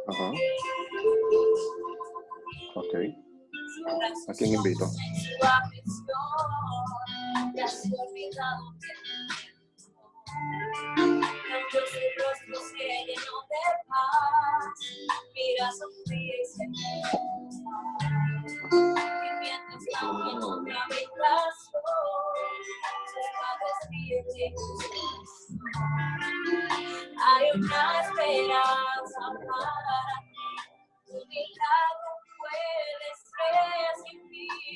Ajá. Ok. ¿A quién invito? Hay una esperanza para ti, tu milagro puedes recibir,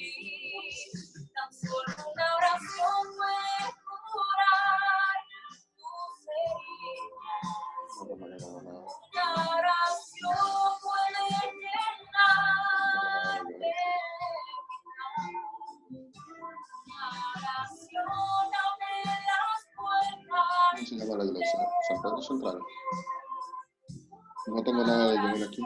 tan solo una oración puede curar tus heridas, una oración puede llenarte, una oración abre las puertas. ¿Cómo se llama la iglesia? San Pedro Central. No tengo nada de llegar aquí.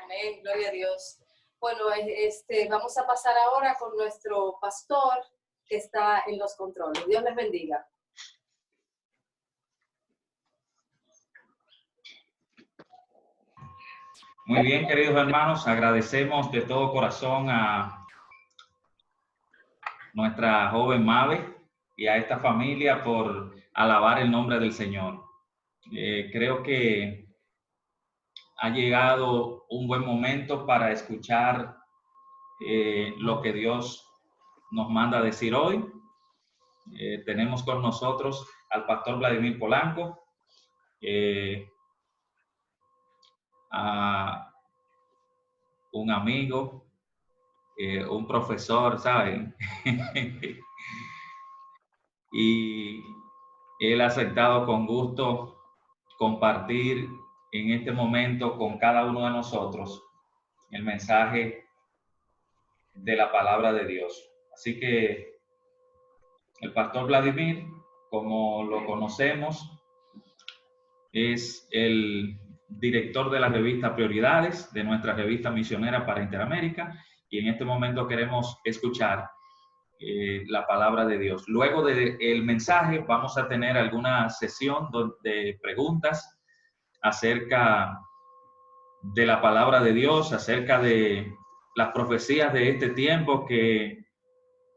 Amén, gloria a Dios. Bueno, vamos a pasar ahora con nuestro pastor que está en los controles. Dios les bendiga. Muy bien, queridos hermanos, agradecemos de todo corazón a nuestra joven Mabe y a esta familia por alabar el nombre del Señor. Creo que ha llegado un buen momento para escuchar lo que Dios nos manda decir hoy. Tenemos con nosotros al pastor Vladimir Polanco, a un amigo, un profesor, ¿saben? Y él ha aceptado con gusto compartir en este momento con cada uno de nosotros el mensaje de la palabra de Dios. Así que el pastor Vladimir, como lo conocemos, es el director de la revista Prioridades, de nuestra revista misionera para Interamérica, y en este momento queremos escuchar la palabra de Dios. Luego del mensaje vamos a tener alguna sesión de preguntas acerca de la palabra de Dios, acerca de las profecías de este tiempo, que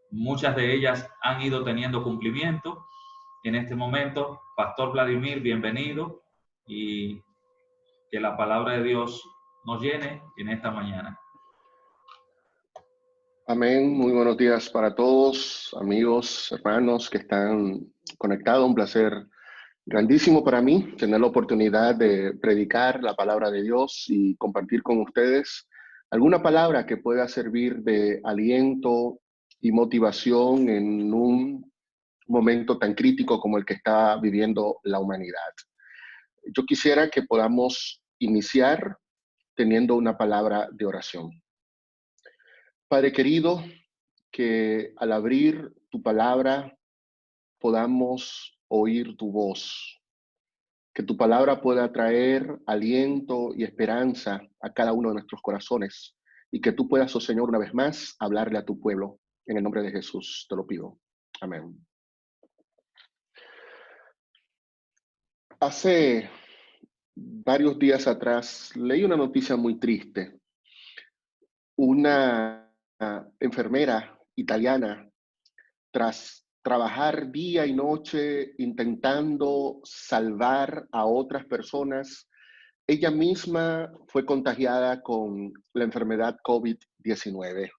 muchas de ellas han ido teniendo cumplimiento. En este momento, Pastor Vladimir, bienvenido, y que la palabra de Dios nos llene en esta mañana. Amén. Muy buenos días para todos, amigos, hermanos que están conectados. Un placer grandísimo para mí tener la oportunidad de predicar la palabra de Dios y compartir con ustedes alguna palabra que pueda servir de aliento y motivación en un momento tan crítico como el que está viviendo la humanidad. Yo quisiera que podamos iniciar teniendo una palabra de oración. Padre querido, que al abrir tu palabra podamos oír tu voz, que tu palabra pueda traer aliento y esperanza a cada uno de nuestros corazones y que tú puedas, oh Señor, una vez más hablarle a tu pueblo. En el nombre de Jesús te lo pido. Amén. Hace varios días atrás leí una noticia muy triste. Una enfermera italiana, tras trabajar día y noche intentando salvar a otras personas, ella misma fue contagiada con la enfermedad COVID-19.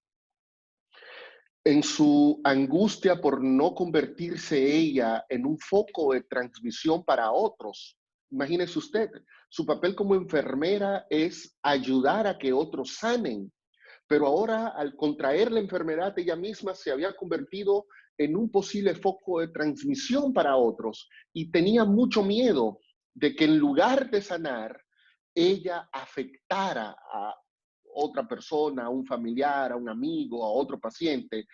En su angustia por no convertirse ella en un foco de transmisión para otros, imagínese usted, su papel como enfermera es ayudar a que otros sanen, pero ahora al contraer la enfermedad ella misma se había convertido en un posible foco de transmisión para otros y tenía mucho miedo de que en lugar de sanar, ella afectara a otra persona, a un familiar, a un amigo, a otro paciente.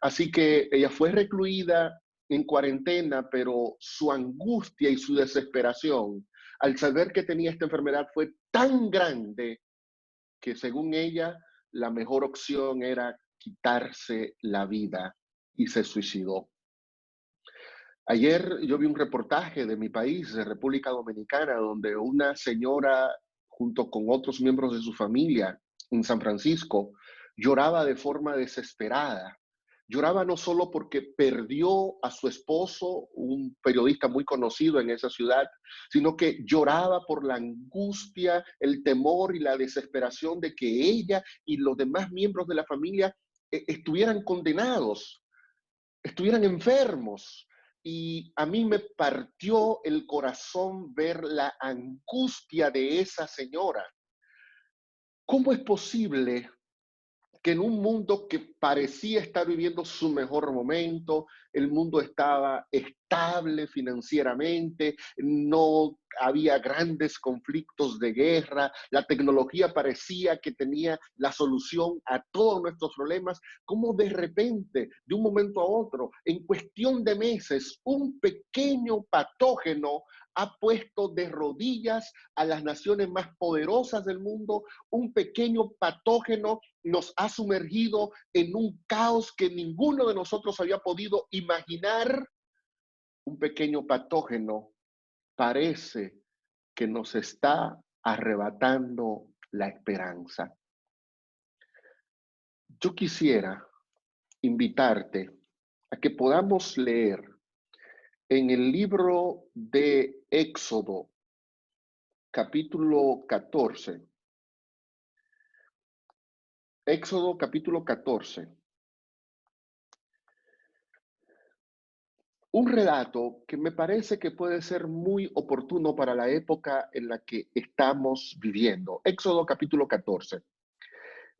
Así que ella fue recluida en cuarentena, pero su angustia y su desesperación al saber que tenía esta enfermedad fue tan grande que según ella la mejor opción era quitarse la vida y se suicidó. Ayer yo vi un reportaje de mi país, de República Dominicana, donde una señora junto con otros miembros de su familia en San Francisco lloraba de forma desesperada. Lloraba no solo porque perdió a su esposo, un periodista muy conocido en esa ciudad, sino que lloraba por la angustia, el temor y la desesperación de que ella y los demás miembros de la familia estuvieran condenados, estuvieran enfermos. Y a mí me partió el corazón ver la angustia de esa señora. ¿Cómo es posible que en un mundo que parecía estar viviendo su mejor momento, el mundo estaba estable financieramente, no había grandes conflictos de guerra, la tecnología parecía que tenía la solución a todos nuestros problemas, cómo de repente, de un momento a otro, en cuestión de meses, un pequeño patógeno ha puesto de rodillas a las naciones más poderosas del mundo, un pequeño patógeno nos ha sumergido en un caos que ninguno de nosotros había podido imaginar? Un pequeño patógeno parece que nos está arrebatando la esperanza. Yo quisiera invitarte a que podamos leer en el libro de Éxodo, capítulo 14. Éxodo, capítulo 14. Un relato que me parece que puede ser muy oportuno para la época en la que estamos viviendo. Éxodo capítulo 14.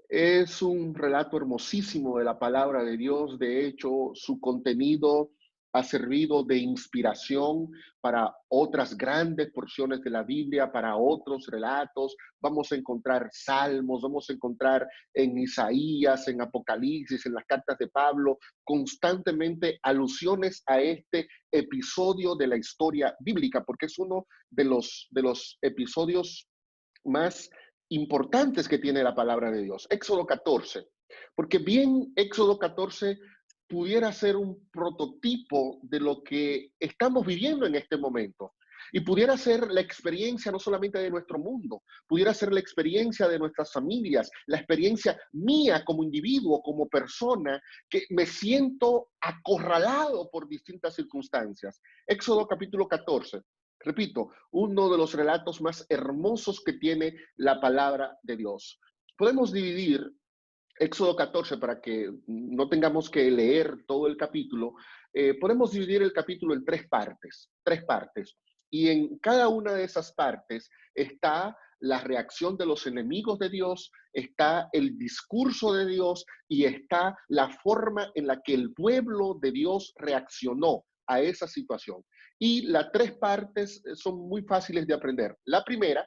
Es un relato hermosísimo de la palabra de Dios. De hecho, su contenido ha servido de inspiración para otras grandes porciones de la Biblia, para otros relatos. Vamos a encontrar salmos, vamos a encontrar en Isaías, en Apocalipsis, en las cartas de Pablo, constantemente alusiones a este episodio de la historia bíblica, porque es uno de los episodios más importantes que tiene la palabra de Dios. Éxodo 14, porque bien Éxodo 14 pudiera ser un prototipo de lo que estamos viviendo en este momento. Y pudiera ser la experiencia no solamente de nuestro mundo, pudiera ser la experiencia de nuestras familias, la experiencia mía como individuo, como persona, que me siento acorralado por distintas circunstancias. Éxodo capítulo 14. Repito, uno de los relatos más hermosos que tiene la palabra de Dios. Podemos dividir Éxodo 14 para que no tengamos que leer todo el capítulo. Podemos dividir el capítulo en tres partes. Y en cada una de esas partes está la reacción de los enemigos de Dios, está el discurso de Dios y está la forma en la que el pueblo de Dios reaccionó a esa situación. Y las tres partes son muy fáciles de aprender. La primera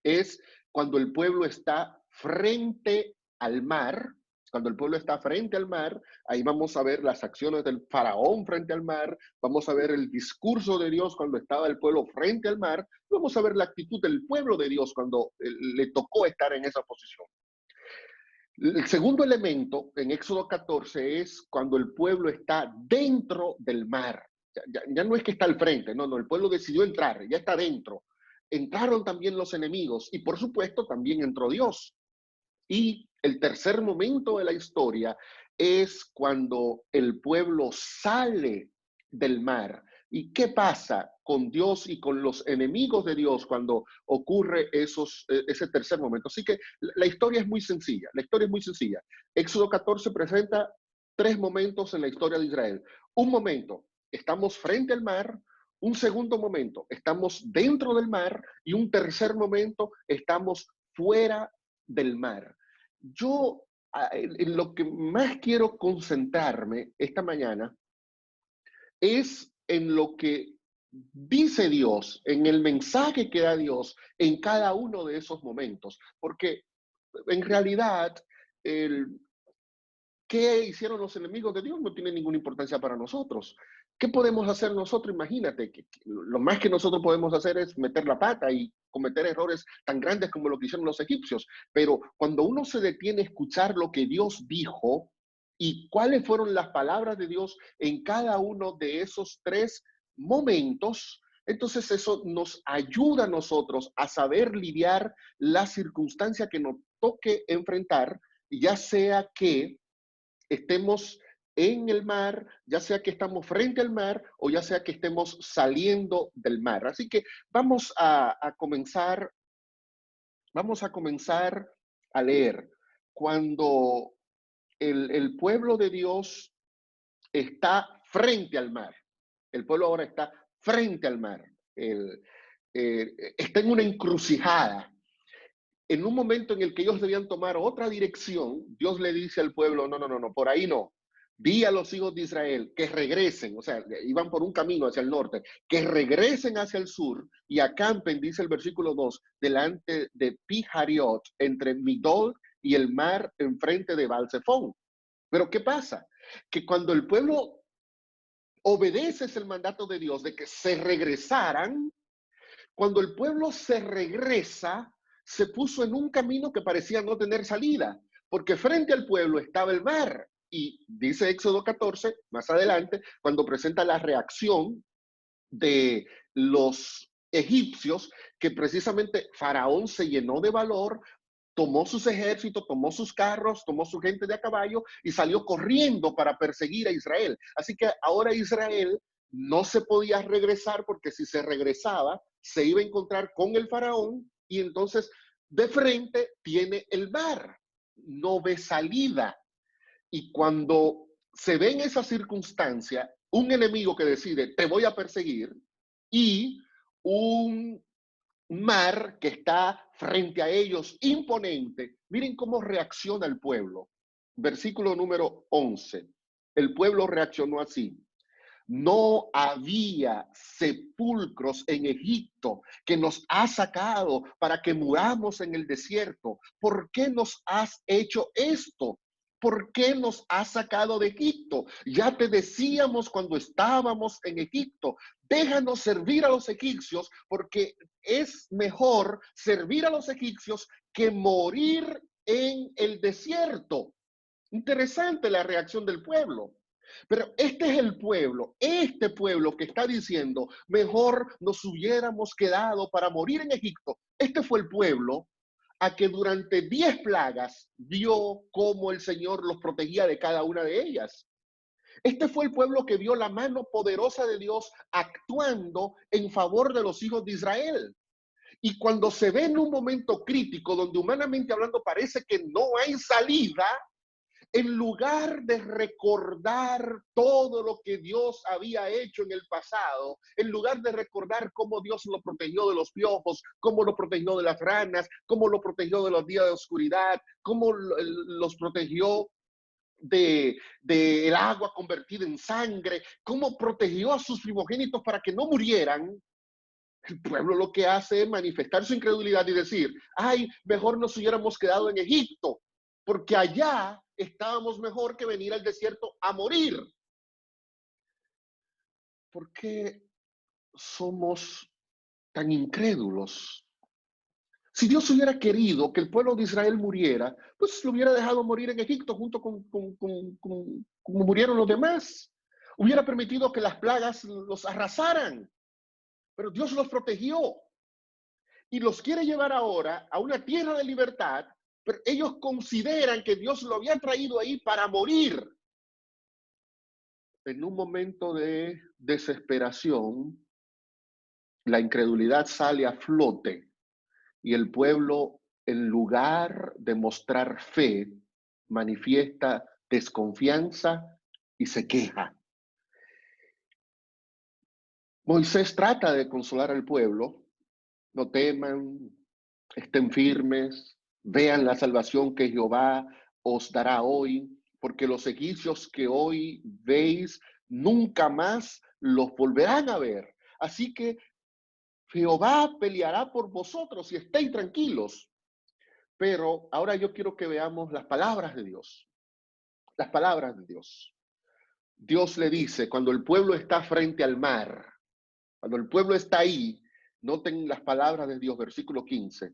es cuando el pueblo está frente al mar. Cuando el pueblo está frente al mar, ahí vamos a ver las acciones del faraón frente al mar, vamos a ver el discurso de Dios cuando estaba el pueblo frente al mar, vamos a ver la actitud del pueblo de Dios cuando le tocó estar en esa posición. El segundo elemento en Éxodo 14 es cuando el pueblo está dentro del mar. Ya no es que está al frente, no, el pueblo decidió entrar, ya está dentro. Entraron también los enemigos y por supuesto también entró Dios. Y el tercer momento de la historia es cuando el pueblo sale del mar. ¿Y qué pasa con Dios y con los enemigos de Dios cuando ocurre ese tercer momento? Así que la historia es muy sencilla, la historia es muy sencilla. Éxodo 14 presenta 3 momentos en la historia de Israel. Un momento, estamos frente al mar. Un segundo momento, estamos dentro del mar. Y un tercer momento, estamos fuera del mar. Yo en lo que más quiero concentrarme esta mañana es en lo que dice Dios, en el mensaje que da Dios en cada uno de esos momentos, porque en realidad ¿qué hicieron los enemigos de Dios? No tiene ninguna importancia para nosotros. ¿Qué podemos hacer nosotros? Imagínate que lo más que nosotros podemos hacer es meter la pata y cometer errores tan grandes como lo que hicieron los egipcios. Pero cuando uno se detiene a escuchar lo que Dios dijo y cuáles fueron las palabras de Dios en cada uno de esos 3 momentos, entonces eso nos ayuda a nosotros a saber lidiar la circunstancia que nos toque enfrentar, ya sea que estemos en el mar, ya sea que estamos frente al mar o ya sea que estemos saliendo del mar. Así que vamos a comenzar a leer. Cuando el pueblo de Dios está frente al mar, el pueblo ahora está frente al mar, está en una encrucijada. En un momento en el que ellos debían tomar otra dirección, Dios le dice al pueblo, no, por ahí no. Di a los hijos de Israel que regresen, o sea, iban por un camino hacia el norte, que regresen hacia el sur y acampen, dice el versículo 2, delante de Pi-Hariot, entre Migdol y el mar enfrente de Baal-Zephón. Pero ¿qué pasa? Que cuando el pueblo obedece el mandato de Dios de que se regresaran, cuando el pueblo se regresa, se puso en un camino que parecía no tener salida, porque frente al pueblo estaba el mar. Y dice Éxodo 14, más adelante, cuando presenta la reacción de los egipcios, que precisamente Faraón se llenó de valor, tomó sus ejércitos, tomó sus carros, tomó su gente de a caballo y salió corriendo para perseguir a Israel. Así que ahora Israel no se podía regresar porque si se regresaba se iba a encontrar con el faraón y entonces de frente tiene el mar, no ve salida. Y cuando se ve en esa circunstancia, un enemigo que decide te voy a perseguir y un mar que está frente a ellos imponente, miren cómo reacciona el pueblo. Versículo número 11. El pueblo reaccionó así. No había sepulcros en Egipto que nos has sacado para que muramos en el desierto. ¿Por qué nos has hecho esto? ¿Por qué nos has sacado de Egipto? Ya te decíamos cuando estábamos en Egipto, déjanos servir a los egipcios porque es mejor servir a los egipcios que morir en el desierto. Interesante la reacción del pueblo. Pero este es el pueblo, este pueblo que está diciendo, mejor nos hubiéramos quedado para morir en Egipto. Este fue el pueblo a que durante 10 plagas vio cómo el Señor los protegía de cada una de ellas. Este fue el pueblo que vio la mano poderosa de Dios actuando en favor de los hijos de Israel. Y cuando se ve en un momento crítico donde humanamente hablando parece que no hay salida, en lugar de recordar todo lo que Dios había hecho en el pasado, en lugar de recordar cómo Dios lo protegió de los piojos, cómo lo protegió de las ranas, cómo lo protegió de los días de oscuridad, cómo los protegió del agua convertida en sangre, cómo protegió a sus primogénitos para que no murieran, el pueblo lo que hace es manifestar su incredulidad y decir, ay, mejor nos hubiéramos quedado en Egipto, porque allá estábamos mejor que venir al desierto a morir. ¿Por qué somos tan incrédulos? Si Dios hubiera querido que el pueblo de Israel muriera, pues lo hubiera dejado morir en Egipto junto con como murieron los demás. Hubiera permitido que las plagas los arrasaran, pero Dios los protegió y los quiere llevar ahora a una tierra de libertad, pero ellos consideran que Dios lo había traído ahí para morir. En un momento de desesperación, la incredulidad sale a flote y el pueblo, en lugar de mostrar fe, manifiesta desconfianza y se queja. Moisés trata de consolar al pueblo. No teman, estén firmes, vean la salvación que Jehová os dará hoy, porque los egipcios que hoy veis nunca más los volverán a ver. Así que Jehová peleará por vosotros y estéis tranquilos. Pero ahora yo quiero que veamos las palabras de Dios. Las palabras de Dios. Dios le dice, cuando el pueblo está frente al mar, cuando el pueblo está ahí, noten las palabras de Dios, versículo 15.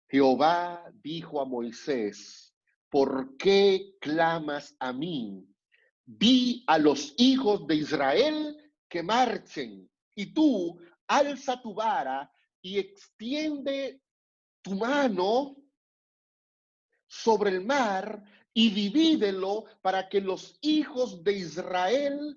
Jehová dijo a Moisés, ¿por qué clamas a mí? Di a los hijos de Israel que marchen, y tú alza tu vara y extiende tu mano sobre el mar y divídelo para que los hijos de Israel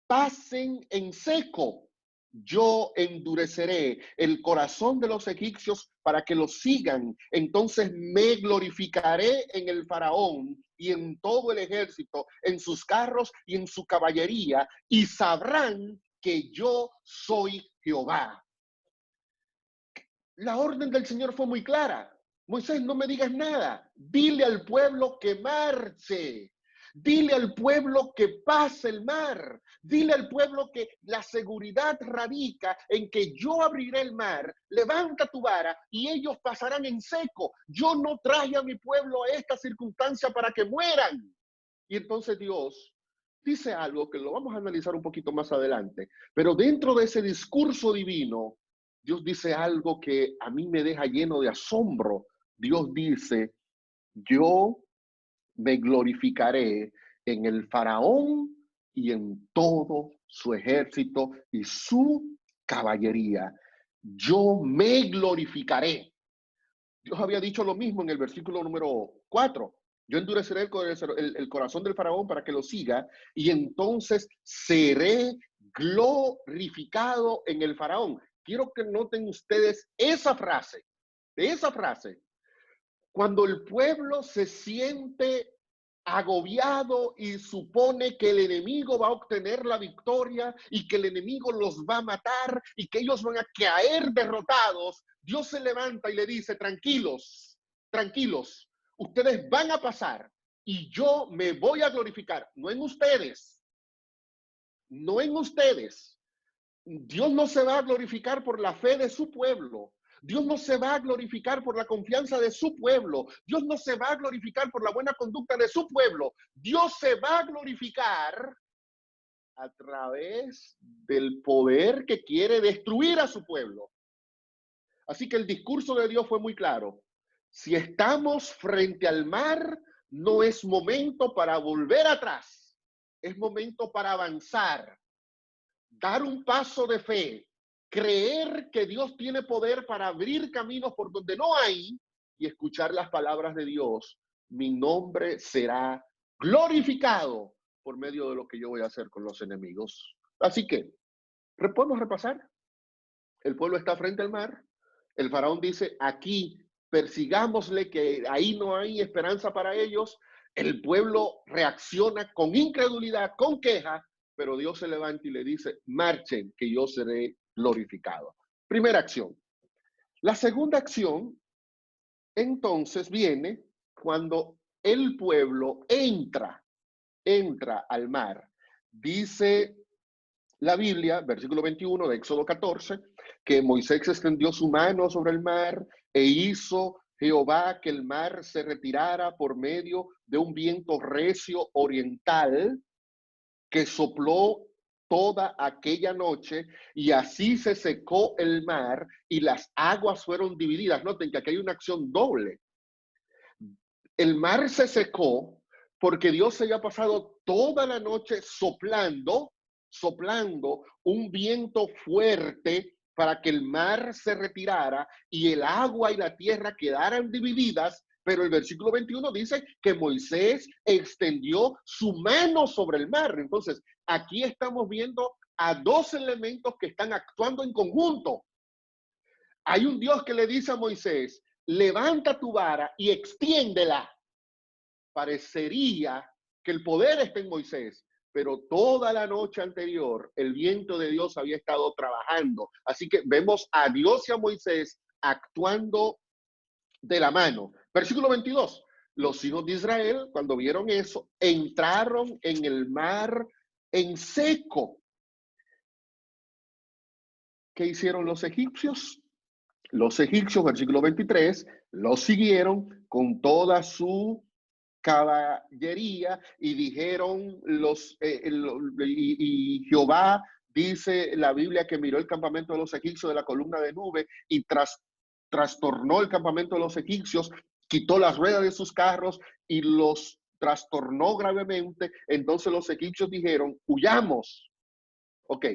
pasen en seco. Yo endureceré el corazón de los egipcios para que los sigan. Entonces me glorificaré en el faraón y en todo el ejército, en sus carros y en su caballería, y sabrán que yo soy Jehová. La orden del Señor fue muy clara. Moisés, no me digas nada. Dile al pueblo que marche. Dile al pueblo que pase el mar. Dile al pueblo que la seguridad radica en que yo abriré el mar. Levanta tu vara y ellos pasarán en seco. Yo no traje a mi pueblo a esta circunstancia para que mueran. Y entonces Dios dice algo que lo vamos a analizar un poquito más adelante. Pero dentro de ese discurso divino, Dios dice algo que a mí me deja lleno de asombro. Dios dice, yo me glorificaré en el faraón y en todo su ejército y su caballería. Yo me glorificaré. Dios había dicho lo mismo en el versículo número 4. Yo endureceré el corazón del faraón para que lo siga y entonces seré glorificado en el faraón. Quiero que noten ustedes esa frase. Cuando el pueblo se siente agobiado y supone que el enemigo va a obtener la victoria y que el enemigo los va a matar y que ellos van a caer derrotados, Dios se levanta y le dice, tranquilos, tranquilos, ustedes van a pasar y yo me voy a glorificar, no en ustedes, no en ustedes. Dios no se va a glorificar por la fe de su pueblo. Dios no se va a glorificar por la confianza de su pueblo. Dios no se va a glorificar por la buena conducta de su pueblo. Dios se va a glorificar a través del poder que quiere destruir a su pueblo. Así que el discurso de Dios fue muy claro. Si estamos frente al mar, no es momento para volver atrás. Es momento para avanzar. Dar un paso de fe, creer que Dios tiene poder para abrir caminos por donde no hay y escuchar las palabras de Dios. Mi nombre será glorificado por medio de lo que yo voy a hacer con los enemigos. Así que, ¿podemos repasar? El pueblo está frente al mar. El faraón dice, aquí persigámosle, que ahí no hay esperanza para ellos. El pueblo reacciona con incredulidad, con queja, pero Dios se levanta y le dice, marchen, que yo seré glorificado. Primera acción. La segunda acción, entonces, viene cuando el pueblo entra al mar. Dice la Biblia, versículo 21 de Éxodo 14, que Moisés extendió su mano sobre el mar e hizo Jehová que el mar se retirara por medio de un viento recio oriental que sopló toda aquella noche, y así se secó el mar y las aguas fueron divididas. Noten que aquí hay una acción doble. El mar se secó porque Dios se había pasado toda la noche soplando un viento fuerte para que el mar se retirara y el agua y la tierra quedaran divididas. Pero el versículo 21 dice que Moisés extendió su mano sobre el mar. Entonces, aquí estamos viendo a dos elementos que están actuando en conjunto. Hay un Dios que le dice a Moisés, levanta tu vara y extiéndela. Parecería que el poder está en Moisés, pero toda la noche anterior el viento de Dios había estado trabajando. Así que vemos a Dios y a Moisés actuando de la mano. Versículo 22. Los hijos de Israel, cuando vieron eso, entraron en el mar en seco. ¿Qué hicieron los egipcios? Los egipcios, versículo 23, los siguieron con toda su caballería y dijeron y Jehová, dice la Biblia, que miró el campamento de los egipcios de la columna de nube y trastornó el campamento de los egipcios, quitó las ruedas de sus carros y los trastornó gravemente. Entonces los egipcios dijeron, huyamos. Ok,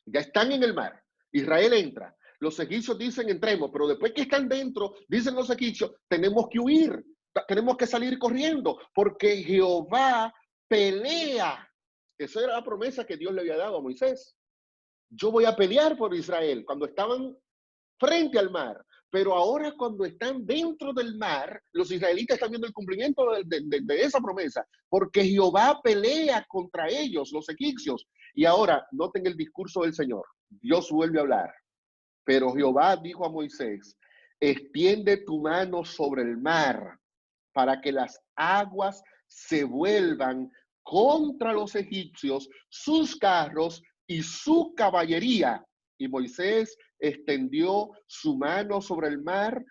ya están en el mar, Israel entra. Los egipcios dicen entremos, pero después que están dentro, dicen los egipcios, tenemos que huir, tenemos que salir corriendo, porque Jehová pelea. Esa era la promesa que Dios le había dado a Moisés. Yo voy a pelear por Israel cuando estaban frente al mar, pero ahora cuando están dentro del mar, los israelitas están viendo el cumplimiento de esa promesa, porque Jehová pelea contra ellos, los egipcios. Y ahora, noten el discurso del Señor. Dios vuelve a hablar. Pero Jehová dijo a Moisés, extiende tu mano sobre el mar para que las aguas se vuelvan contra los egipcios, sus carros y su caballería. Y Moisés extendió su mano sobre el mar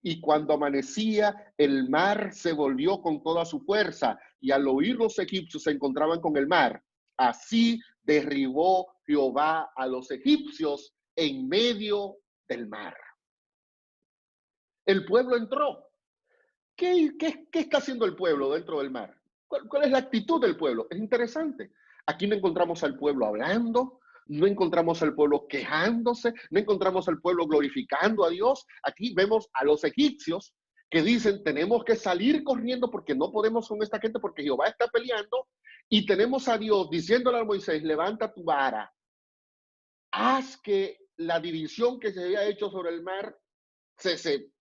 y cuando amanecía, el mar se volvió con toda su fuerza y al oír los egipcios se encontraban con el mar. Así derribó Jehová a los egipcios en medio del mar. El pueblo entró. ¿Qué está haciendo el pueblo dentro del mar? ¿Cuál es la actitud del pueblo? Es interesante. Aquí no encontramos al pueblo hablando, no encontramos al pueblo quejándose, no encontramos al pueblo glorificando a Dios. Aquí vemos a los egipcios que dicen, tenemos que salir corriendo porque no podemos con esta gente porque Jehová está peleando. Y tenemos a Dios diciéndole a Moisés, levanta tu vara, haz que la división que se había hecho sobre el mar se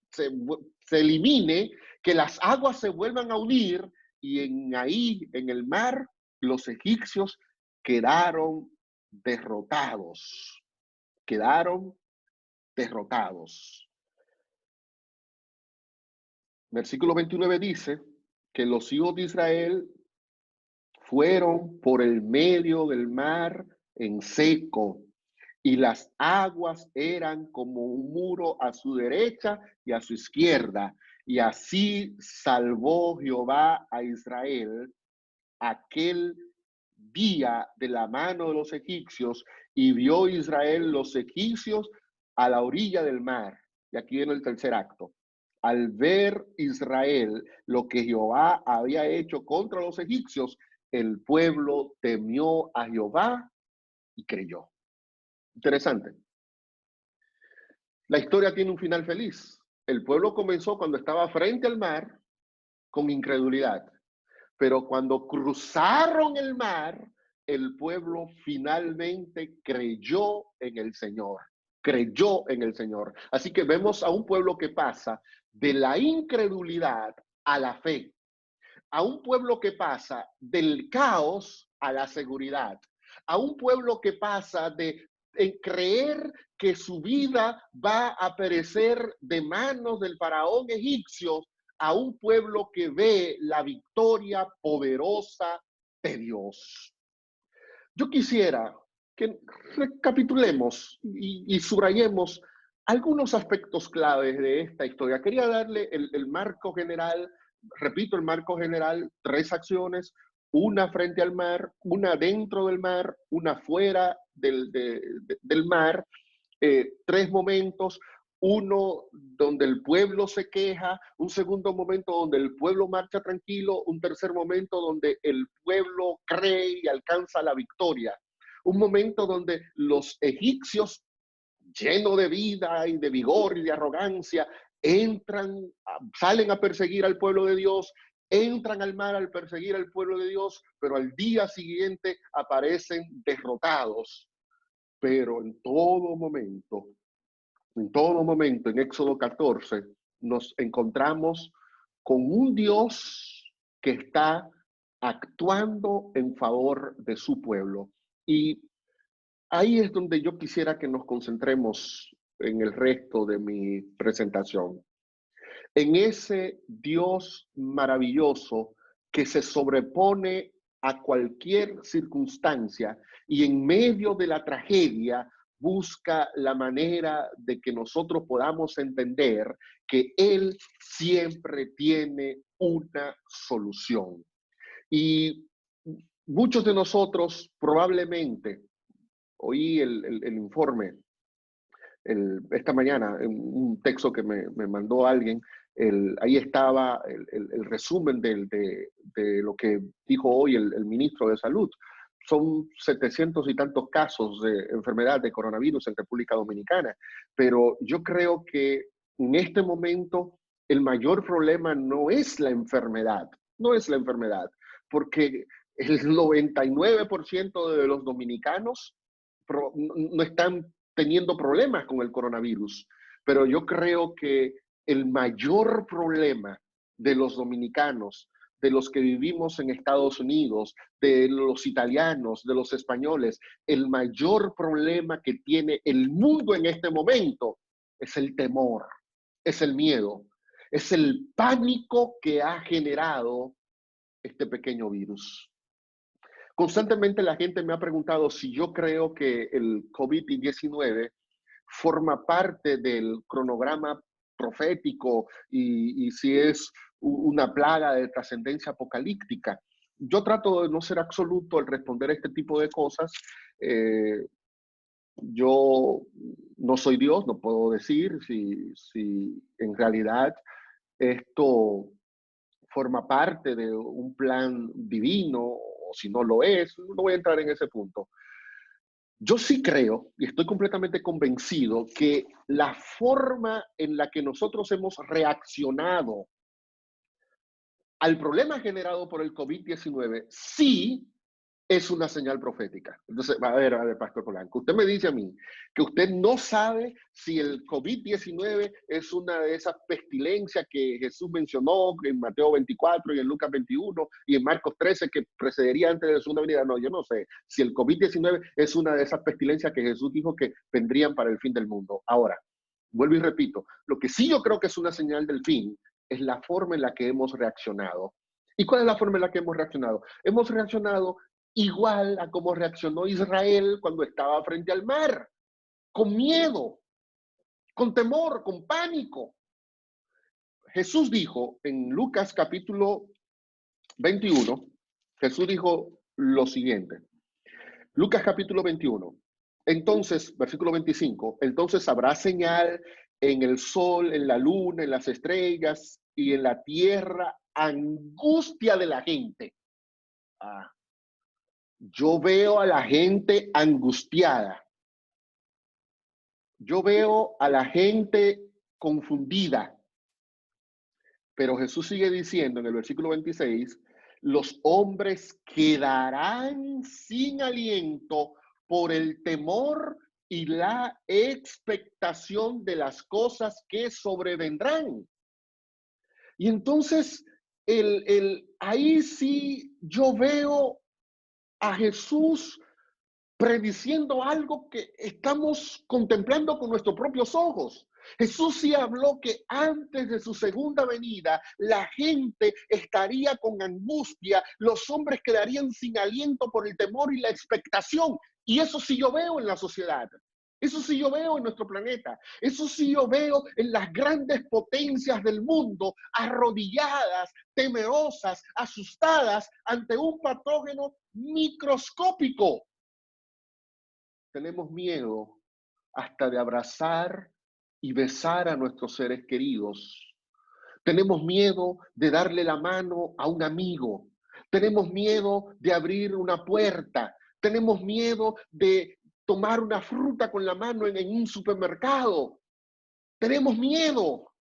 elimine, que las aguas se vuelvan a unir y ahí en el mar los egipcios quedaron derrotados. Quedaron derrotados. Versículo 29 dice que los hijos de Israel fueron por el medio del mar en seco y las aguas eran como un muro a su derecha y a su izquierda. Y así salvó Jehová a Israel aquel día de la mano de los egipcios y vio Israel los egipcios a la orilla del mar. Y aquí viene el tercer acto. Al ver Israel lo que Jehová había hecho contra los egipcios, el pueblo temió a Jehová y creyó. Interesante. La historia tiene un final feliz. El pueblo comenzó cuando estaba frente al mar con incredulidad, pero cuando cruzaron el mar, el pueblo finalmente creyó en el Señor. Creyó en el Señor. Así que vemos a un pueblo que pasa de la incredulidad a la fe, a un pueblo que pasa del caos a la seguridad, a un pueblo que pasa de creer que su vida va a perecer de manos del faraón egipcio, a un pueblo que ve la victoria poderosa de Dios. Yo quisiera que recapitulemos y subrayemos algunos aspectos claves de esta historia. Quería darle el marco general, repito, el marco general, 3 acciones, una frente al mar, una dentro del mar, una fuera del mar, 3 momentos, uno donde el pueblo se queja, un segundo momento donde el pueblo marcha tranquilo, un tercer momento donde el pueblo cree y alcanza la victoria, un momento donde los egipcios, llenos de vida y de vigor y de arrogancia, salen a perseguir al pueblo de Dios, entran al mar al perseguir al pueblo de Dios, pero al día siguiente aparecen derrotados. Pero en todo momento, en Éxodo 14, nos encontramos con un Dios que está actuando en favor de su pueblo. Y ahí es donde yo quisiera que nos concentremos en el resto de mi presentación. En ese Dios maravilloso que se sobrepone a cualquier circunstancia y en medio de la tragedia busca la manera de que nosotros podamos entender que Él siempre tiene una solución. Y muchos de nosotros probablemente, oí el informe esta mañana, en un texto que me mandó alguien, ahí estaba el resumen de lo que dijo hoy el ministro de Salud. Son 700 y tantos casos de enfermedad de coronavirus en República Dominicana, pero yo creo que en este momento el mayor problema no es la enfermedad, porque el 99% de los dominicanos no están teniendo problemas con el coronavirus, pero yo creo que el mayor problema de los dominicanos, de los que vivimos en Estados Unidos, de los italianos, de los españoles, el mayor problema que tiene el mundo en este momento es el temor, es el miedo, es el pánico que ha generado este pequeño virus. Constantemente la gente me ha preguntado si yo creo que el COVID-19 forma parte del cronograma profético y si es una plaga de trascendencia apocalíptica. Yo trato de no ser absoluto al responder este tipo de cosas. Yo no soy Dios, no puedo decir si en realidad esto forma parte de un plan divino o si no lo es, no voy a entrar en ese punto. Yo sí creo y estoy completamente convencido que la forma en la que nosotros hemos reaccionado al problema generado por el COVID-19 sí es una señal profética. Entonces, a ver, Pastor Polanco, usted me dice a mí que usted no sabe si el COVID-19 es una de esas pestilencias que Jesús mencionó en Mateo 24 y en Lucas 21 y en Marcos 13 que precedería antes de su segunda venida. No, yo no sé si el COVID-19 es una de esas pestilencias que Jesús dijo que vendrían para el fin del mundo. Ahora, vuelvo y repito, lo que sí yo creo que es una señal del fin es la forma en la que hemos reaccionado. ¿Y cuál es la forma en la que hemos reaccionado? Hemos reaccionado igual a cómo reaccionó Israel cuando estaba frente al mar, con miedo, con temor, con pánico. Jesús dijo en Lucas capítulo 21, Jesús dijo lo siguiente. Lucas capítulo 21. Entonces, versículo 25, entonces habrá señal en el sol, en la luna, en las estrellas y en la tierra, angustia de la gente. Yo veo a la gente angustiada. Yo veo a la gente confundida. Pero Jesús sigue diciendo en el versículo 26, los hombres quedarán sin aliento por el temor y la expectación de las cosas que sobrevendrán. Y entonces, ahí sí yo veo a Jesús prediciendo algo que estamos contemplando con nuestros propios ojos. Jesús sí habló que antes de su segunda venida, la gente estaría con angustia, los hombres quedarían sin aliento por el temor y la expectación. Y eso sí yo veo en la sociedad. Eso sí yo veo en nuestro planeta. Eso sí yo veo en las grandes potencias del mundo, arrodilladas, temerosas, asustadas ante un patógeno microscópico. Tenemos miedo hasta de abrazar y besar a nuestros seres queridos. Tenemos miedo de darle la mano a un amigo. Tenemos miedo de abrir una puerta. Tenemos miedo de tomar una fruta con la mano en un supermercado. Tenemos miedo.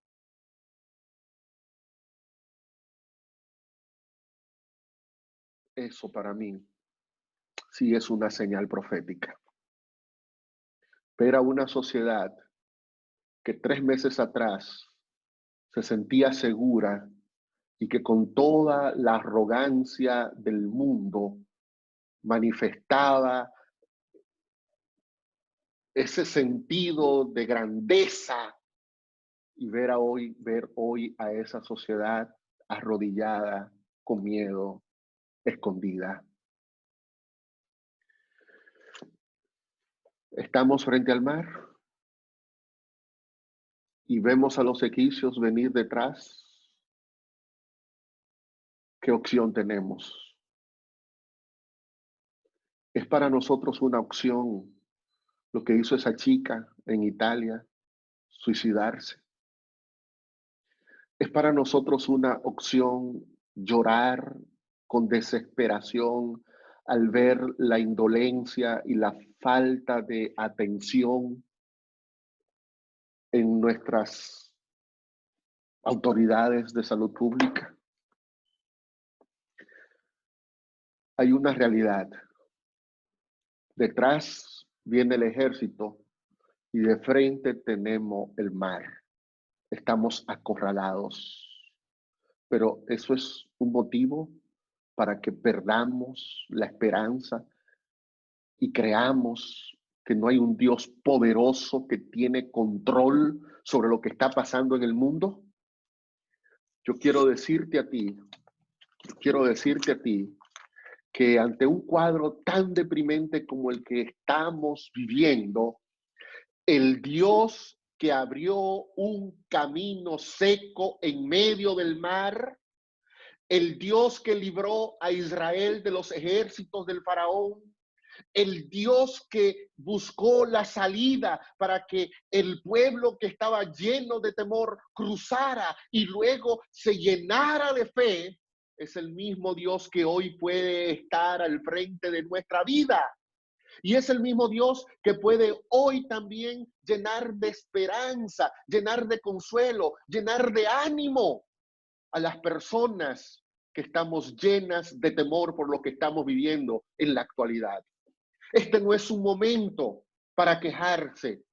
Eso para mí sí es una señal profética. Ver a una sociedad que 3 meses atrás se sentía segura y que con toda la arrogancia del mundo manifestaba ese sentido de grandeza, y ver hoy a esa sociedad arrodillada, con miedo, escondida. Estamos frente al mar y vemos a los egipcios venir detrás. ¿Qué opción tenemos? Es para nosotros una opción lo que hizo esa chica en Italia, suicidarse. Es para nosotros una opción llorar con desesperación al ver la indolencia y la falta de atención en nuestras autoridades de salud pública. Hay una realidad. Detrás viene el ejército y de frente tenemos el mar. Estamos acorralados. Pero eso es un motivo para que perdamos la esperanza y creamos que no hay un Dios poderoso que tiene control sobre lo que está pasando en el mundo. Yo quiero decirte a ti que ante un cuadro tan deprimente como el que estamos viviendo, el Dios que abrió un camino seco en medio del mar, el Dios que libró a Israel de los ejércitos del faraón, el Dios que buscó la salida para que el pueblo que estaba lleno de temor cruzara y luego se llenara de fe, es el mismo Dios que hoy puede estar al frente de nuestra vida. Y es el mismo Dios que puede hoy también llenar de esperanza, llenar de consuelo, llenar de ánimo a las personas que estamos llenas de temor por lo que estamos viviendo en la actualidad. Este no es un momento para quejarse.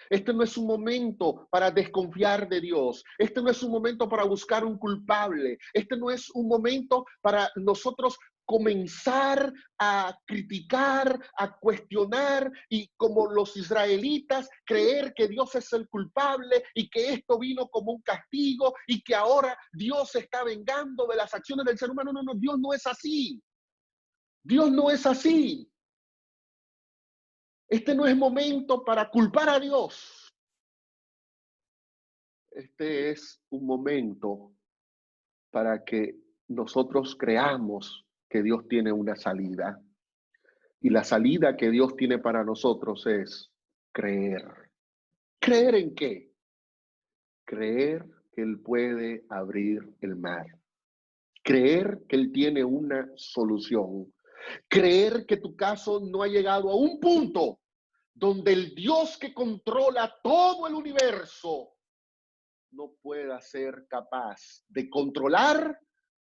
Este no es un momento para desconfiar de Dios. Este no es un momento para buscar un culpable. Este no es un momento para nosotros comenzar a criticar, a cuestionar y como los israelitas creer que Dios es el culpable y que esto vino como un castigo y que ahora Dios se está vengando de las acciones del ser humano. No, Dios no es así. Dios no es así. Este no es momento para culpar a Dios. Este es un momento para que nosotros creamos que Dios tiene una salida. Y la salida que Dios tiene para nosotros es creer. ¿Creer en qué? Creer que Él puede abrir el mar. Creer que Él tiene una solución. Creer que tu caso no ha llegado a un punto donde el Dios que controla todo el universo no pueda ser capaz de controlar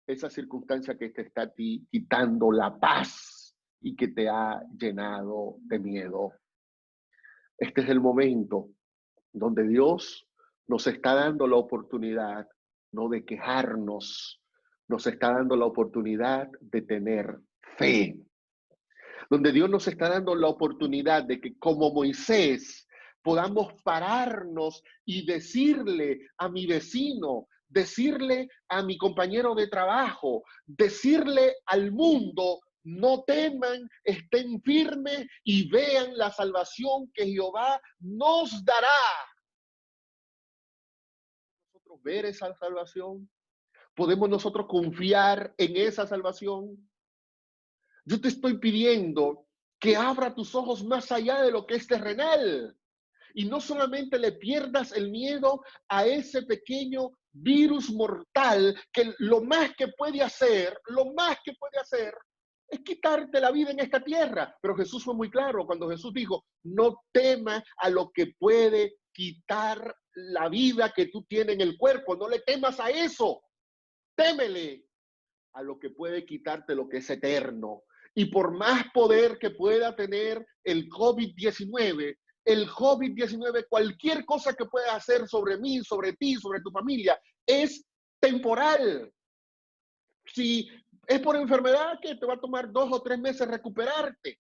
esa circunstancia que te está a ti quitando la paz y que te ha llenado de miedo. Este es el momento donde Dios nos está dando la oportunidad no de quejarnos, nos está dando la oportunidad de tener fe. Donde Dios nos está dando la oportunidad de que como Moisés podamos pararnos y decirle a mi vecino, decirle a mi compañero de trabajo, decirle al mundo, no teman, estén firmes y vean la salvación que Jehová nos dará. Nosotros ver esa salvación, podemos nosotros confiar en esa salvación. Yo te estoy pidiendo que abra tus ojos más allá de lo que es terrenal, Y no solamente le pierdas el miedo a ese pequeño virus mortal que lo más que puede hacer es quitarte la vida en esta tierra. Pero Jesús fue muy claro cuando Jesús dijo, no temas a lo que puede quitar la vida que tú tienes en el cuerpo. No le temas a eso. Témele a lo que puede quitarte lo que es eterno. Y por más poder que pueda tener el COVID-19, cualquier cosa que pueda hacer sobre mí, sobre ti, sobre tu familia, es temporal. Si es por enfermedad, que te va a tomar 2 o 3 meses recuperarte.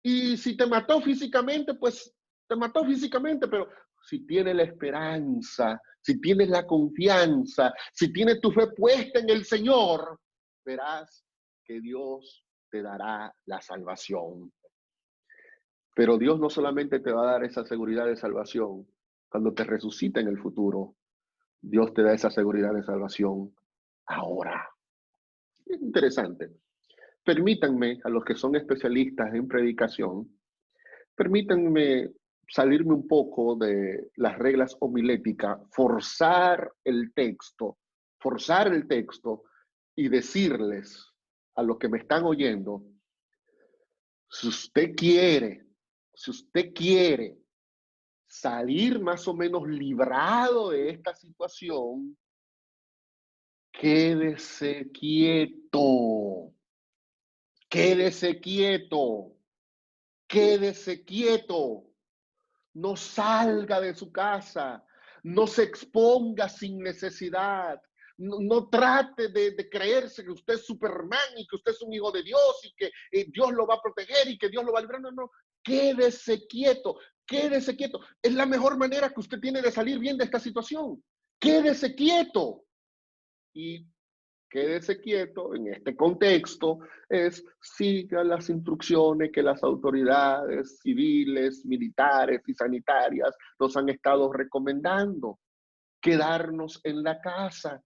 Y si te mató físicamente, pues te mató físicamente, pero si tienes la esperanza, si tienes la confianza, si tienes tu fe puesta en el Señor, verás que Dios te dará la salvación. Pero Dios no solamente te va a dar esa seguridad de salvación cuando te resucita en el futuro, Dios te da esa seguridad de salvación ahora. Es interesante. Permítanme, a los que son especialistas en predicación, permítanme salirme un poco de las reglas homiléticas, forzar el texto y decirles a los que me están oyendo, si usted quiere salir más o menos librado de esta situación, quédese quieto, quédese quieto, quédese quieto. No salga de su casa, no se exponga sin necesidad, no trate de creerse que usted es Superman y que usted es un hijo de Dios y que Dios lo va a proteger y que Dios lo va a librar. No, no, quédese quieto, quédese quieto. Es la mejor manera que usted tiene de salir bien de esta situación. Quédese quieto. Y quédese quieto en este contexto es siga las instrucciones que las autoridades civiles, militares y sanitarias nos han estado recomendando. Quedarnos en la casa,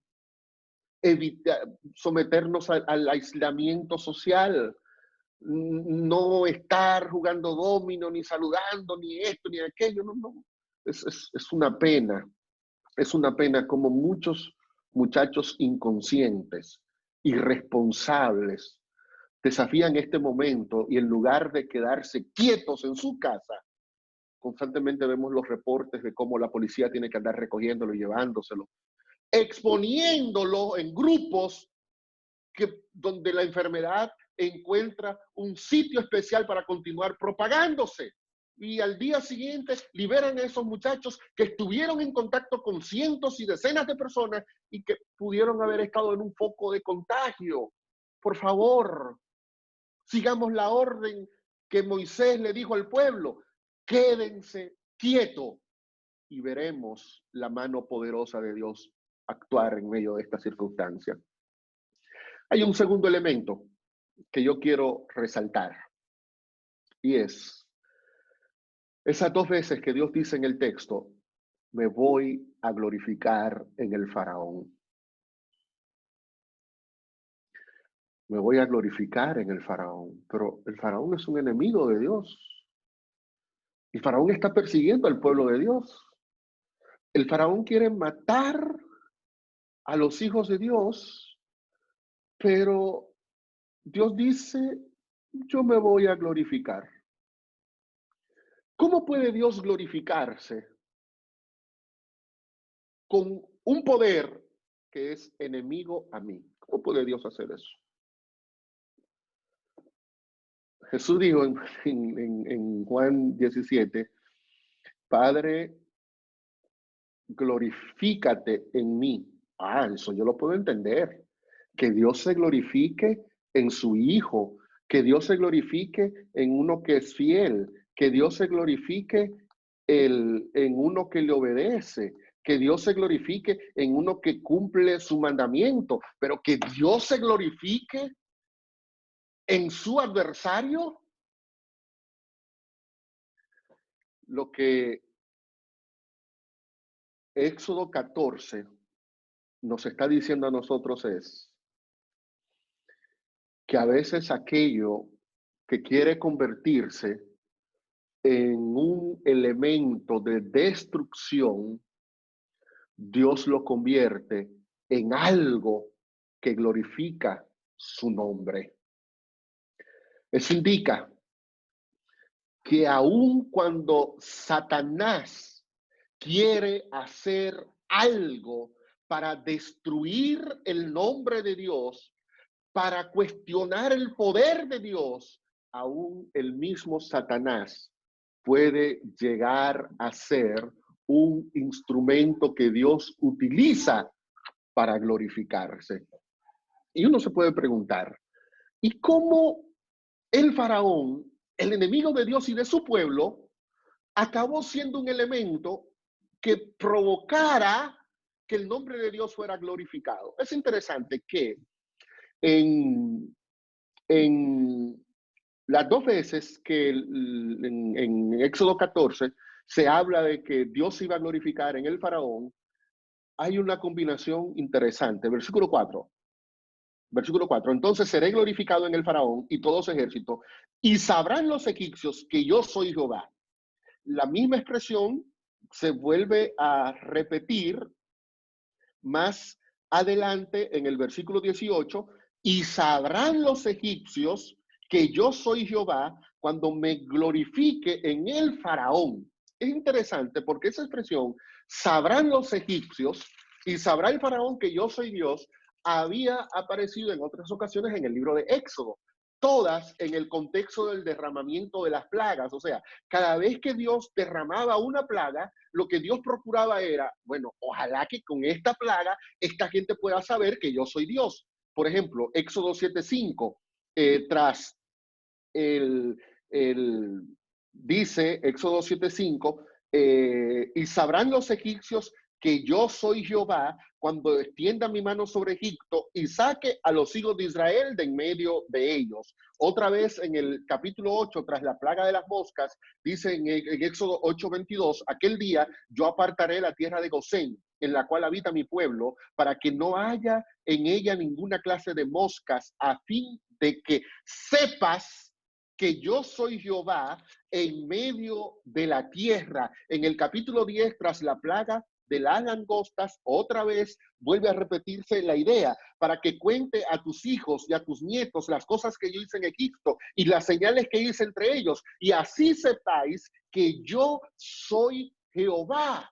evitar, someternos al aislamiento social, no estar jugando dominó, ni saludando, ni esto, ni aquello. No, no. Es una pena. Es una pena como muchos muchachos inconscientes, irresponsables, desafían este momento y en lugar de quedarse quietos en su casa, constantemente vemos los reportes de cómo la policía tiene que andar recogiéndolo y llevándoselo, exponiéndolo en grupos donde la enfermedad encuentra un sitio especial para continuar propagándose. Y al día siguiente liberan a esos muchachos que estuvieron en contacto con cientos y decenas de personas y que pudieron haber estado en un foco de contagio. Por favor, sigamos la orden que Moisés le dijo al pueblo. Quédense quietos y veremos la mano poderosa de Dios actuar en medio de esta circunstancia. Hay un segundo elemento que yo quiero resaltar y es esas 2 veces que Dios dice en el texto, me voy a glorificar en el faraón. Me voy a glorificar en el faraón, pero el faraón es un enemigo de Dios. El faraón está persiguiendo al pueblo de Dios. El faraón quiere matar a los hijos de Dios, pero Dios dice, yo me voy a glorificar. ¿Cómo puede Dios glorificarse con un poder que es enemigo a mí? ¿Cómo puede Dios hacer eso? Jesús dijo en Juan 17, Padre, glorifícate en mí. Ah, eso yo lo puedo entender. Que Dios se glorifique en su Hijo, que Dios se glorifique en uno que es fiel, que Dios se glorifique en uno que le obedece, que Dios se glorifique en uno que cumple su mandamiento, pero que Dios se glorifique en su adversario. Lo que Éxodo 14 nos está diciendo a nosotros es que a veces aquello que quiere convertirse en un elemento de destrucción, Dios lo convierte en algo que glorifica su nombre. Eso indica que aun cuando Satanás quiere hacer algo para destruir el nombre de Dios, para cuestionar el poder de Dios, aún el mismo Satanás puede llegar a ser un instrumento que Dios utiliza para glorificarse. Y uno se puede preguntar, ¿y cómo el faraón, el enemigo de Dios y de su pueblo, acabó siendo un elemento que provocara que el nombre de Dios fuera glorificado? Es interesante que en las dos veces que en Éxodo 14 se habla de que Dios se iba a glorificar en el faraón, hay una combinación interesante. Versículo 4. Versículo 4. Entonces seré glorificado en el faraón y todo su ejército, y sabrán los egipcios que yo soy Jehová. La misma expresión se vuelve a repetir más adelante en el versículo 18, y sabrán los egipcios que yo soy Jehová cuando me glorifique en el faraón. Es interesante porque esa expresión, sabrán los egipcios y sabrá el faraón que yo soy Dios, había aparecido en otras ocasiones en el libro de Éxodo, todas en el contexto del derramamiento de las plagas. O sea, cada vez que Dios derramaba una plaga, lo que Dios procuraba era, bueno, ojalá que con esta plaga esta gente pueda saber que yo soy Dios. Por ejemplo, Éxodo 7:5, tras dice Éxodo 7:5, y sabrán los egipcios que yo soy Jehová cuando extienda mi mano sobre Egipto y saque a los hijos de Israel de en medio de ellos. Otra vez en el capítulo 8, tras la plaga de las moscas, dice en Éxodo 8:22, aquel día yo apartaré la tierra de Gosén, en la cual habita mi pueblo, para que no haya en ella ninguna clase de moscas, a fin de que sepas que yo soy Jehová en medio de la tierra. En el capítulo 10, tras la plaga de las langostas, otra vez vuelve a repetirse la idea, para que cuente a tus hijos y a tus nietos las cosas que yo hice en Egipto y las señales que hice entre ellos, y así sepáis que yo soy Jehová.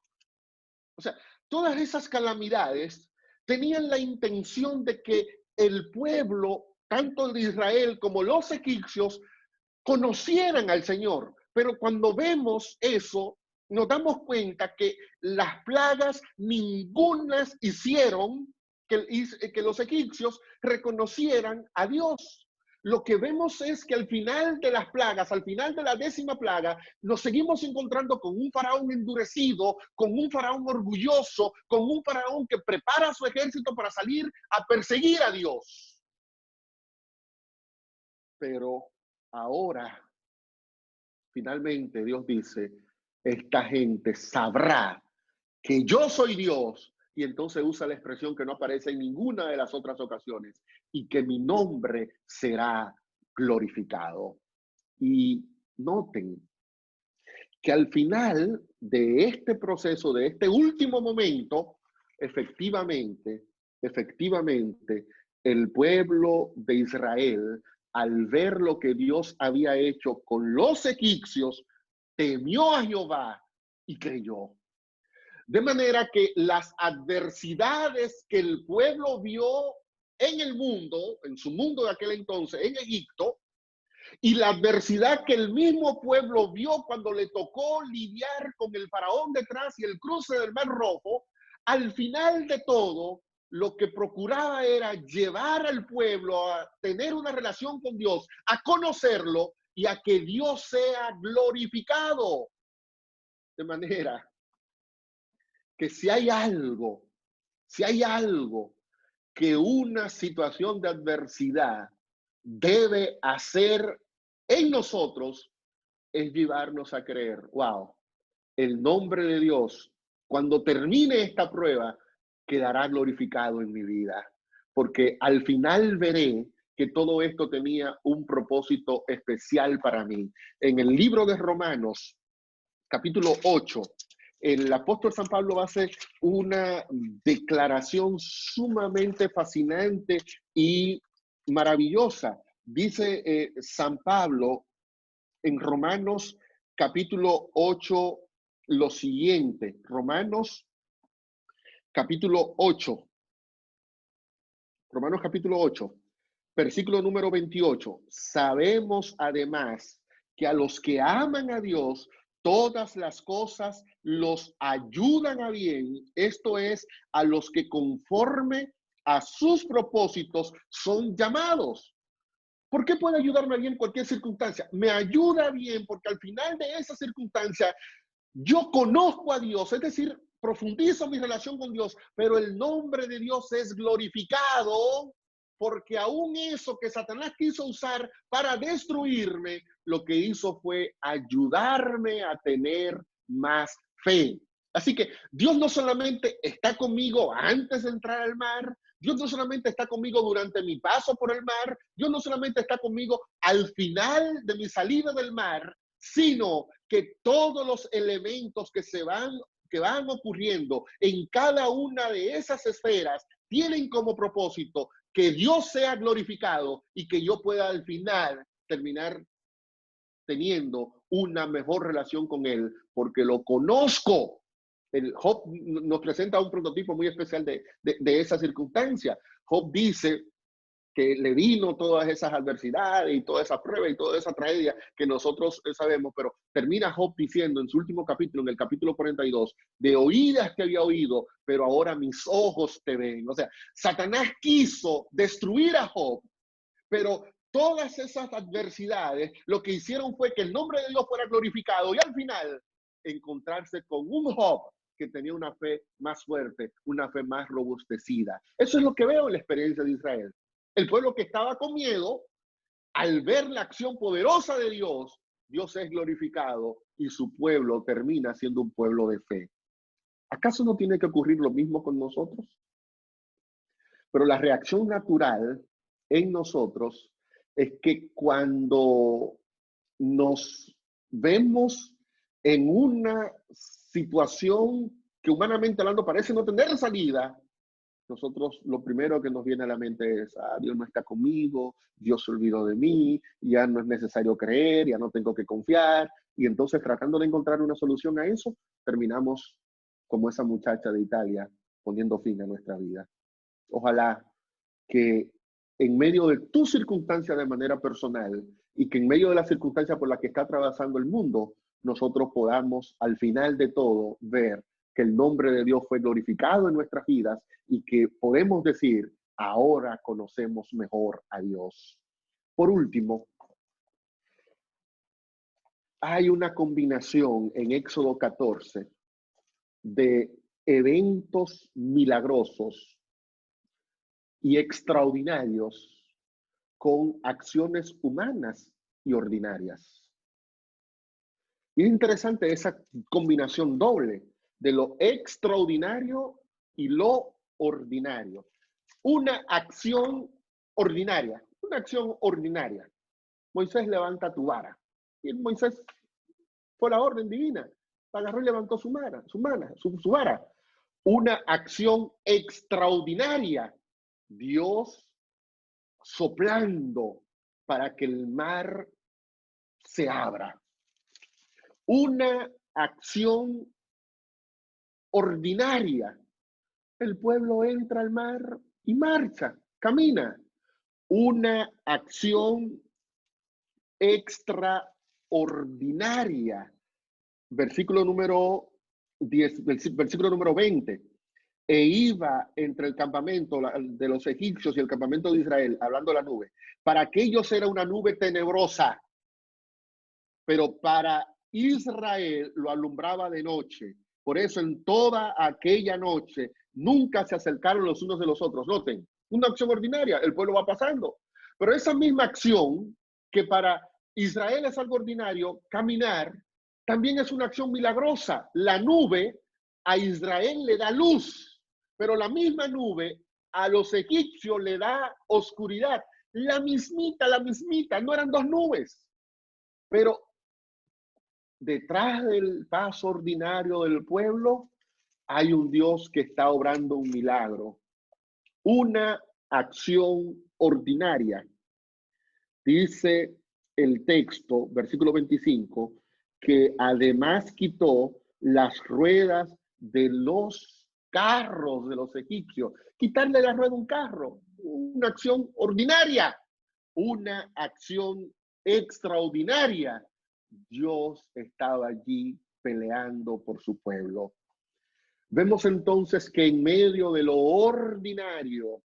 O sea, todas esas calamidades tenían la intención de que el pueblo, tanto de Israel como los egipcios, conocieran al Señor. Pero cuando vemos eso, nos damos cuenta que las plagas ningunas hicieron que los egipcios reconocieran a Dios. Lo que vemos es que al final de las plagas, al final de la 10ª plaga, nos seguimos encontrando con un faraón endurecido, con un faraón orgulloso, con un faraón que prepara su ejército para salir a perseguir a Dios. Pero ahora, finalmente, Dios dice, esta gente sabrá que yo soy Dios, y entonces usa la expresión que no aparece en ninguna de las otras ocasiones, y que mi nombre será glorificado. Y noten que al final de este proceso, de este último momento, efectivamente, el pueblo de Israel, al ver lo que Dios había hecho con los egipcios, temió a Jehová y creyó. De manera que las adversidades que el pueblo vio en el mundo, en su mundo de aquel entonces, en Egipto, y la adversidad que el mismo pueblo vio cuando le tocó lidiar con el faraón detrás y el cruce del Mar Rojo, al final de todo, lo que procuraba era llevar al pueblo a tener una relación con Dios, a conocerlo y a que Dios sea glorificado. De manera que si hay algo que una situación de adversidad debe hacer en nosotros, es llevarnos a creer, wow, el nombre de Dios, cuando termine esta prueba, quedará glorificado en mi vida. Porque al final veré que todo esto tenía un propósito especial para mí. En el libro de Romanos, capítulo 8, el apóstol San Pablo hace una declaración sumamente fascinante y maravillosa. Dice San Pablo en Romanos capítulo 8 lo siguiente. Romanos capítulo 8. Romanos capítulo 8, versículo número 28. Sabemos además que a los que aman a Dios, todas las cosas los ayudan a bien. Esto es, a los que conforme a sus propósitos son llamados. ¿Por qué puede ayudarme bien en cualquier circunstancia? Me ayuda bien porque al final de esa circunstancia yo conozco a Dios, es decir, profundizo mi relación con Dios, pero el nombre de Dios es glorificado porque aún eso que Satanás quiso usar para destruirme, lo que hizo fue ayudarme a tener más fe. Así que Dios no solamente está conmigo antes de entrar al mar, Dios no solamente está conmigo durante mi paso por el mar, Dios no solamente está conmigo al final de mi salida del mar, sino que todos los elementos que van ocurriendo en cada una de esas esferas tienen como propósito que Dios sea glorificado y que yo pueda al final terminar teniendo una mejor relación con Él, porque lo conozco. El Job nos presenta un prototipo muy especial de esa circunstancia. Job dice que le vino todas esas adversidades y toda esa prueba y toda esa tragedia que nosotros sabemos, pero termina Job diciendo en su último capítulo, en el capítulo 42, de oídas te había oído, pero ahora mis ojos te ven. O sea, Satanás quiso destruir a Job, pero todas esas adversidades lo que hicieron fue que el nombre de Dios fuera glorificado y al final encontrarse con un Job que tenía una fe más fuerte, una fe más robustecida. Eso es lo que veo en la experiencia de Israel. El pueblo que estaba con miedo, al ver la acción poderosa de Dios, Dios es glorificado y su pueblo termina siendo un pueblo de fe. ¿Acaso no tiene que ocurrir lo mismo con nosotros? Pero la reacción natural en nosotros es que cuando nos vemos en una situación que humanamente hablando parece no tener salida, nosotros lo primero que nos viene a la mente es, Dios no está conmigo, Dios se olvidó de mí, ya no es necesario creer, ya no tengo que confiar. Y entonces tratando de encontrar una solución a eso, terminamos como esa muchacha de Italia, poniendo fin a nuestra vida. Ojalá que en medio de tu circunstancia de manera personal y que en medio de la circunstancia por la que está atravesando el mundo, nosotros podamos al final de todo ver que el nombre de Dios fue glorificado en nuestras vidas y que podemos decir, ahora conocemos mejor a Dios. Por último, hay una combinación en Éxodo 14 de eventos milagrosos y extraordinarios con acciones humanas y ordinarias. Y es interesante esa combinación doble de lo extraordinario y lo ordinario. Una acción ordinaria. Moisés levanta tu vara. Y Moisés fue la orden divina. Agarró y levantó su vara. Una acción extraordinaria. Dios soplando para que el mar se abra. Una acción ordinaria. El pueblo entra al mar y marcha, camina. Una acción extraordinaria. Versículo número 10, versículo número 20. E iba entre el campamento de los egipcios y el campamento de Israel, hablando de la nube. Para aquellos era una nube tenebrosa, pero para Israel lo alumbraba de noche. Por eso en toda aquella noche nunca se acercaron los unos de los otros. Noten, una acción ordinaria, el pueblo va pasando. Pero esa misma acción que para Israel es algo ordinario, caminar, también es una acción milagrosa. La nube a Israel le da luz, pero la misma nube a los egipcios le da oscuridad. la mismita, no eran dos nubes. Pero detrás del paso ordinario del pueblo hay un Dios que está obrando un milagro, una acción ordinaria. Dice el texto, versículo 25, que además quitó las ruedas de los carros de los egipcios. Quitarle la rueda a un carro, una acción ordinaria, una acción extraordinaria. Dios estaba allí peleando por su pueblo. Vemos entonces que en medio de lo ordinario,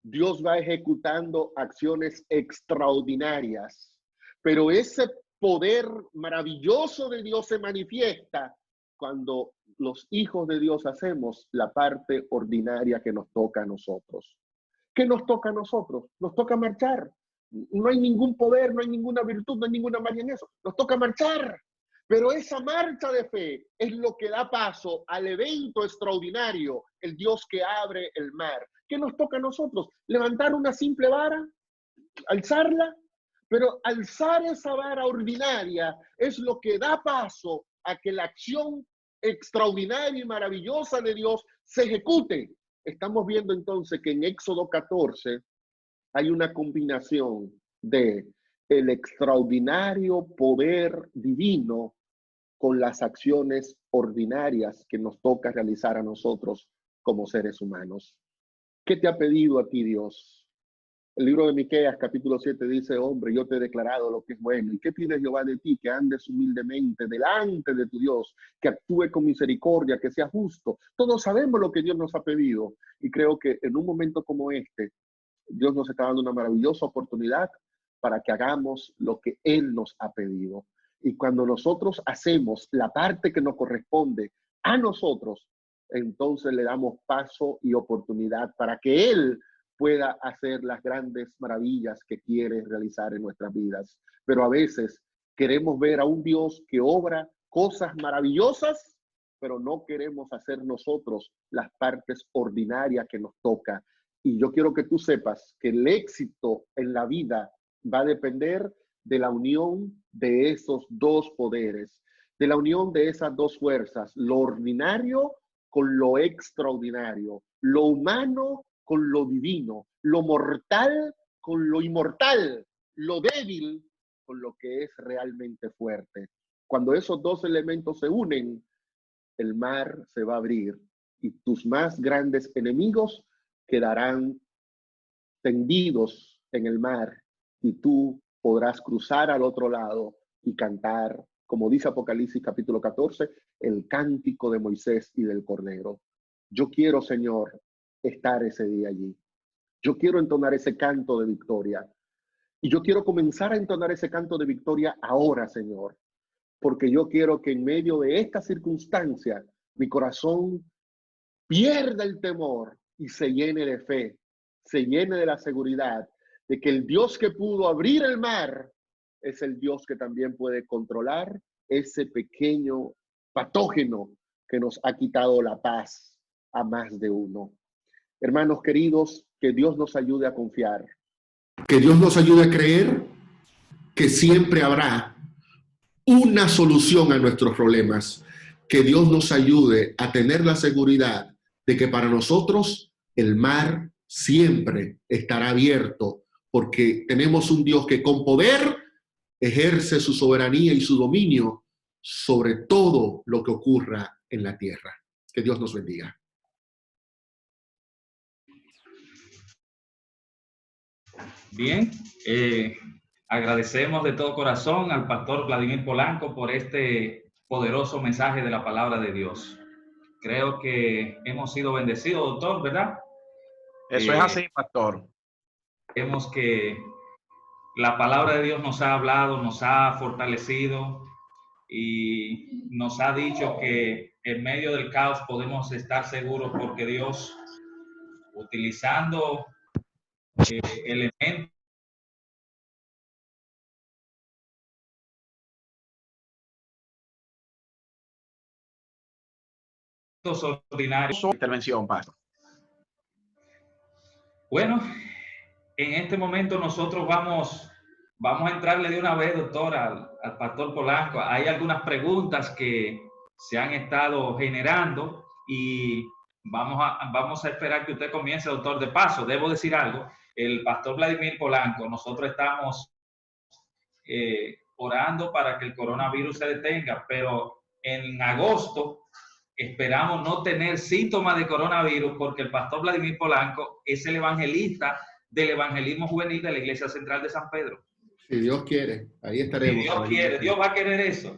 Dios va ejecutando acciones extraordinarias, pero ese poder maravilloso de Dios se manifiesta cuando los hijos de Dios hacemos la parte ordinaria que nos toca a nosotros. ¿Qué nos toca a nosotros? Nos toca marchar. No hay ningún poder, no hay ninguna virtud, no hay ninguna magia en eso. Nos toca marchar. Pero esa marcha de fe es lo que da paso al evento extraordinario, el Dios que abre el mar. ¿Qué nos toca a nosotros? Levantar una simple vara, alzarla, pero alzar esa vara ordinaria es lo que da paso a que la acción extraordinaria y maravillosa de Dios se ejecute. Estamos viendo entonces que en Éxodo 14 hay una combinación de el extraordinario poder divino con las acciones ordinarias que nos toca realizar a nosotros como seres humanos. ¿Qué te ha pedido a ti Dios? El libro de Miqueas, capítulo 7, dice, hombre, yo te he declarado lo que es bueno. ¿Y qué pide Jehová de ti? Que andes humildemente delante de tu Dios, que actúe con misericordia, que sea justo. Todos sabemos lo que Dios nos ha pedido. Y creo que en un momento como este, Dios nos está dando una maravillosa oportunidad para que hagamos lo que Él nos ha pedido. Y cuando nosotros hacemos la parte que nos corresponde a nosotros, entonces le damos paso y oportunidad para que Él pueda hacer las grandes maravillas que quiere realizar en nuestras vidas. Pero a veces queremos ver a un Dios que obra cosas maravillosas, pero no queremos hacer nosotros las partes ordinarias que nos toca. Y yo quiero que tú sepas que el éxito en la vida va a depender de la unión de esos dos poderes, de la unión de esas dos fuerzas, lo ordinario con lo extraordinario, lo humano con lo divino, lo mortal con lo inmortal, lo débil con lo que es realmente fuerte. Cuando esos dos elementos se unen, el mar se va a abrir y tus más grandes enemigos quedarán tendidos en el mar y tú podrás cruzar al otro lado y cantar, como dice Apocalipsis capítulo 14, el cántico de Moisés y del Cordero. Yo quiero, Señor, estar ese día allí. Yo quiero entonar ese canto de victoria. Y yo quiero comenzar a entonar ese canto de victoria ahora, Señor, porque yo quiero que en medio de esta circunstancia mi corazón pierda el temor y se llene de fe, se llene de la seguridad de que el Dios que pudo abrir el mar es el Dios que también puede controlar ese pequeño patógeno que nos ha quitado la paz a más de uno. Hermanos queridos, que Dios nos ayude a confiar. Que Dios nos ayude a creer que siempre habrá una solución a nuestros problemas. Que Dios nos ayude a tener la seguridad de que para nosotros el mar siempre estará abierto, porque tenemos un Dios que con poder ejerce su soberanía y su dominio sobre todo lo que ocurra en la tierra. Que Dios nos bendiga. Bien, agradecemos de todo corazón al pastor Vladimir Polanco por este poderoso mensaje de la palabra de Dios. Creo que hemos sido bendecidos, doctor, ¿verdad? Eso es así, pastor. Vemos que la palabra de Dios nos ha hablado, nos ha fortalecido y nos ha dicho que en medio del caos podemos estar seguros porque Dios, utilizando elementos ordinarios. Intervención, pastor. Bueno, en este momento nosotros vamos a entrarle de una vez, doctor, al pastor Polanco. Hay algunas preguntas que se han estado generando y vamos a esperar que usted comience, doctor. De paso, debo decir algo. El pastor Vladimir Polanco, nosotros estamos orando para que el coronavirus se detenga, pero en agosto esperamos no tener síntomas de coronavirus porque el pastor Vladimir Polanco es el evangelista del evangelismo juvenil de la Iglesia Central de San Pedro. Si Dios quiere, ahí estaremos. Si Dios quiere, Dios va a querer eso.